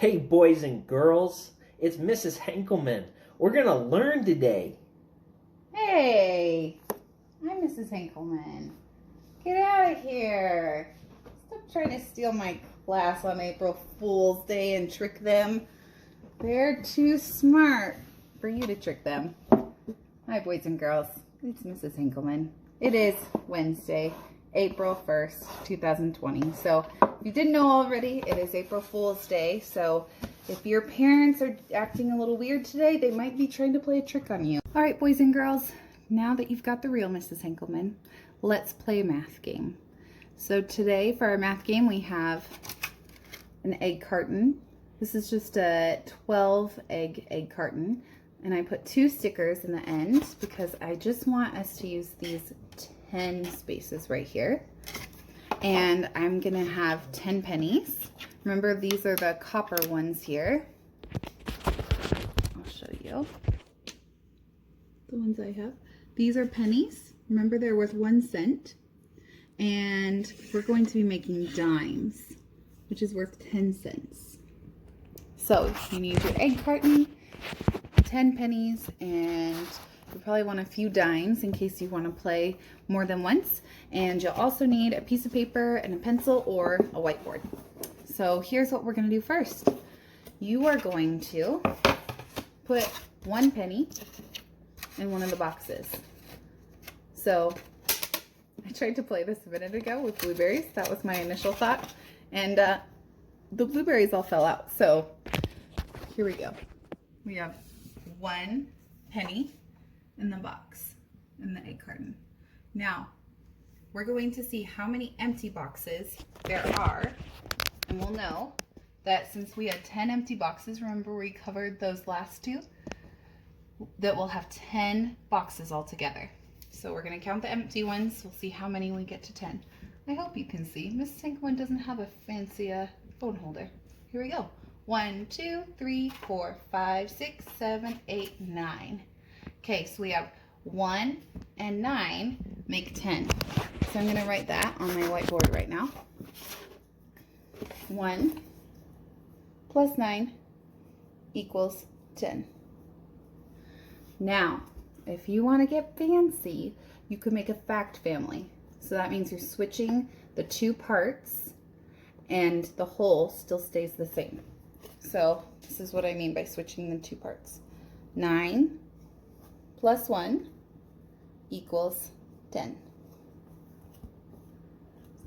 Hey boys and girls, it's Mrs. Henkelman. We're gonna learn today. Hey, I'm Mrs. Henkelman. Get out of here. Stop trying to steal my class on April Fool's Day and trick them. They're too smart for you to trick them. Hi, boys and girls. It's Mrs. Henkelman. It is Wednesday, April 1st, 2020. So if you didn't know already, it is April Fool's Day. So if your parents are acting a little weird today, they might be trying to play a trick on you. All right, boys and girls, now that you've got the real Mrs. Henkelman, let's play a math game. So today for our math game, we have an egg carton. This is just a 12 egg carton. And I put 2 stickers in the end because I just want us to use these 10 spaces right here. And I'm gonna have 10 pennies. Remember, these are the copper ones here. I'll show you the ones I have. These are pennies. Remember, they're worth 1 cent. And we're going to be making dimes, which is worth 10 cents. So you need your egg carton, 10 pennies, and you probably want a few dimes in case you want to play more than once. And you'll also need a piece of paper and a pencil or a whiteboard. So here's what we're going to do first. You are going to put 1 penny in one of the boxes. So I tried to play this a minute ago with blueberries. That was my initial thought. And the blueberries all fell out. So here we go. We have 1 penny in the box, in the egg carton. Now, we're going to see how many empty boxes there are, and we'll know that since we had 10 empty boxes, remember we covered those last 2, that we'll have 10 boxes altogether. So we're going to count the empty ones. We'll see how many we get to 10. I hope you can see. Mrs. Henkelman doesn't have a fancy phone holder. Here we go. 1, 2, 3, 4, 5, 6, 7, 8, 9. Okay, so we have 1 and 9 make 10. So I'm going to write that on my whiteboard right now. 1 plus 9 equals 10. Now, if you want to get fancy, you could make a fact family. So that means you're switching the 2 parts and the whole still stays the same. So this is what I mean by switching the 2 parts. 9 plus 1 equals 10.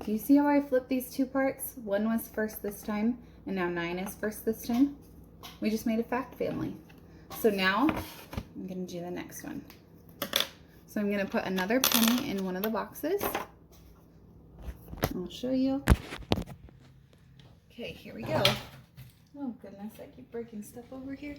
Do you see how I flipped these 2 parts? 1 was first this time, and now 9 is first this time. We just made a fact family. So now I'm going to do the next one. So I'm going to put another penny in one of the boxes. I'll show you. Okay, here we go. Oh goodness, I keep breaking stuff over here.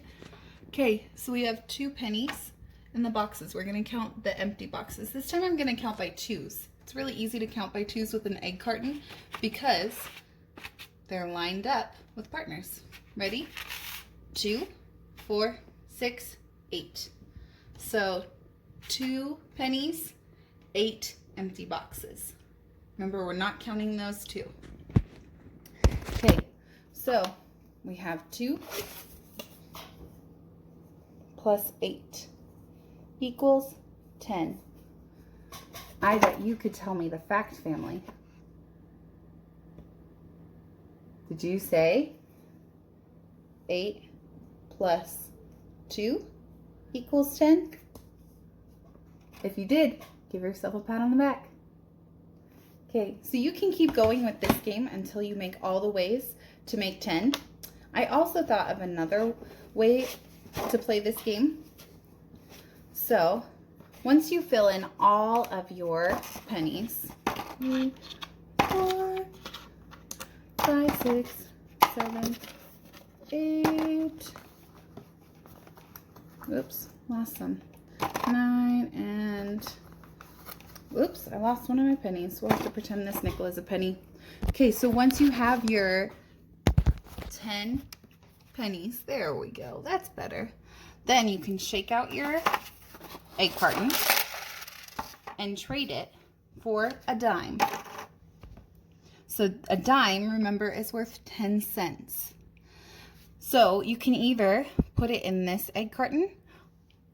Okay, so we have 2 pennies in the boxes. We're going to count the empty boxes. This time I'm going to count by 2s. It's really easy to count by 2s with an egg carton because they're lined up with partners. Ready? 2, 4, 6, 8. So 2 pennies, 8 empty boxes. Remember, we're not counting those 2. Okay, so we have 2 plus 8 equals 10. I bet you could tell me the fact family. Did you say 8 plus 2 equals 10? If you did, give yourself a pat on the back. Okay, so you can keep going with this game until you make all the ways to make 10. I also thought of another way to play this game. So, once you fill in all of your pennies, 3, 4, 5, 6, 7, 8, oops, lost some, 9, and, oops, I lost one of my pennies. We'll have to pretend this nickel is a penny. Okay, so once you have your 10 pennies, there we go, that's better. Then you can shake out your egg carton and trade it for a dime. So a dime, remember, is worth 10 cents. So you can either put it in this egg carton,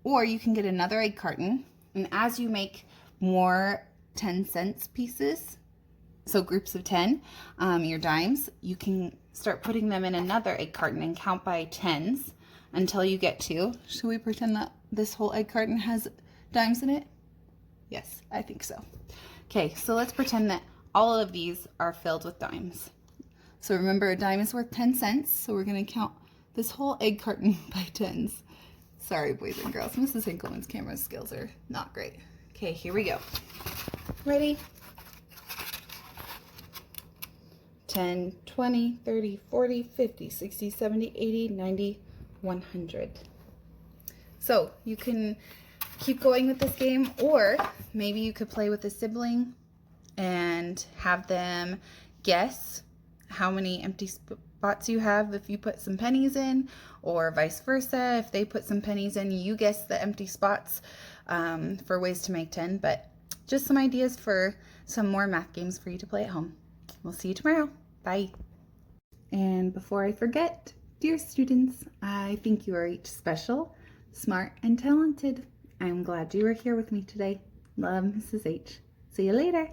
or you can get another egg carton, and as you make more 10-cent pieces, so groups of 10, your dimes, you can start putting them in another egg carton and count by 10s until you get to, should we pretend that this whole egg carton has dimes in it? Yes, I think so. Okay, so let's pretend that all of these are filled with dimes. So remember, a dime is worth 10 cents, so we're gonna count this whole egg carton by 10s. Sorry, boys and girls, Mrs. Hinkleman's camera skills are not great. Okay, here we go. Ready? 10, 20, 30, 40, 50, 60, 70, 80, 90, 100. So you can keep going with this game, or maybe you could play with a sibling and have them guess how many empty spots you have if you put some pennies in, or vice versa. If they put some pennies in, you guess the empty spots for ways to make 10. But just some ideas for some more math games for you to play at home. We'll see you tomorrow. Bye. And before I forget, dear students, I think you are each special, smart, and talented. I'm glad you were here with me today. Love, Mrs. H. See you later.